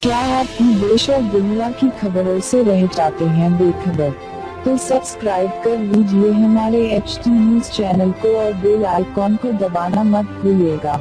क्या आप भी देश और दुनिया की खबरों से रह जाते हैं बेखबर? तो सब्सक्राइब कर लीजिए हमारे HT न्यूज चैनल को और बेल आइकॉन को दबाना मत भूलिएगा।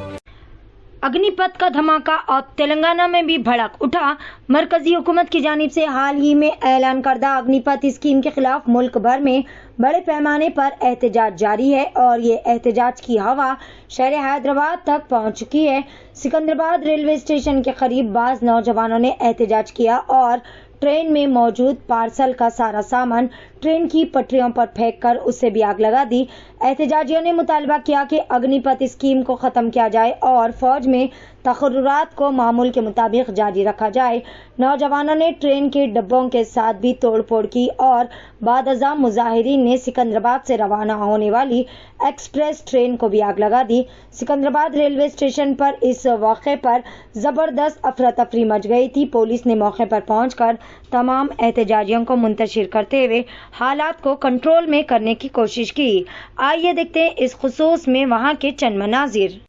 अग्निपथ का धमाका और तेलंगाना में भी भड़क उठा। मरकजी हुकूमत की जानिब से हाल ही में ऐलान करदा अग्निपथ स्कीम के खिलाफ मुल्क भर में बड़े पैमाने पर एहतजाज जारी है और ये एहतजाज की हवा शहर हैदराबाद तक पहुंच चुकी है। सिकंदराबाद रेलवे स्टेशन के करीब बाज नौजवानों ने एहतजाज किया और ट्रेन में मौजूद पार्सल का सारा सामान ट्रेन की पटरियों पर फेंककर उससे भी आग लगा दी। एहतजाजियों ने मुतालबा किया कि अग्निपथ स्कीम को खत्म किया जाए और फौज में तकर्रुरात को मामूल के मुताबिक जारी रखा जाए। नौजवानों ने ट्रेन के डिब्बों के साथ भी तोड़फोड़ की और बादअज़ां मुजाहिरीन ने सिकंदराबाद से रवाना होने वाली एक्सप्रेस ट्रेन को भी आग लगा दी। सिकंदराबाद रेलवे स्टेशन पर इस मौके पर जबरदस्त अफरा तफरी मच गई थी। पुलिस ने मौके पर पहुंचकर तमाम एहतजाजियों को मुंतशिर करते हुए हालात को कंट्रोल में करने की कोशिश की। आइए देखते हैं इस खुसूस में वहां के चंद मनाजिर।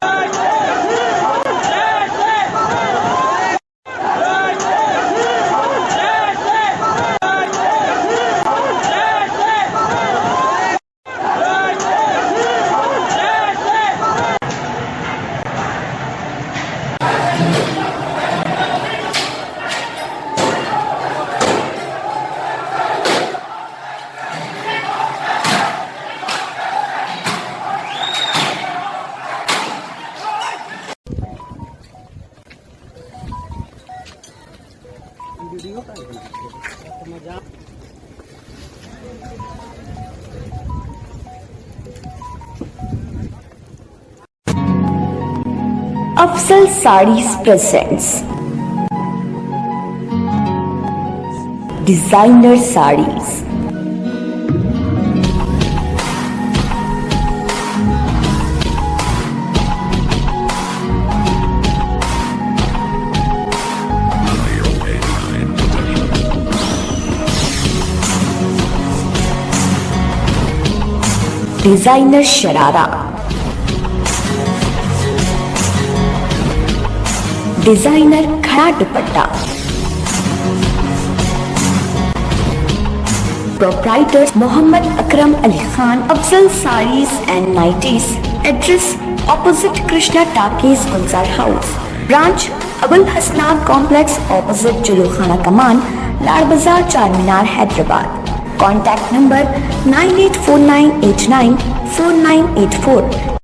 Afzal sarees presents designer sarees. Designer sharara, designer khada dupatta, proprietor Mohammed Akram Ali Khan, Afzal sarees and nighties. Address opposite Krishna talkies Gulzar house, branch Abul Hasanat complex opposite Julukhana Kaman, Lad Bazaar, चार मीनार, हैदराबाद। Contact number 9849894984।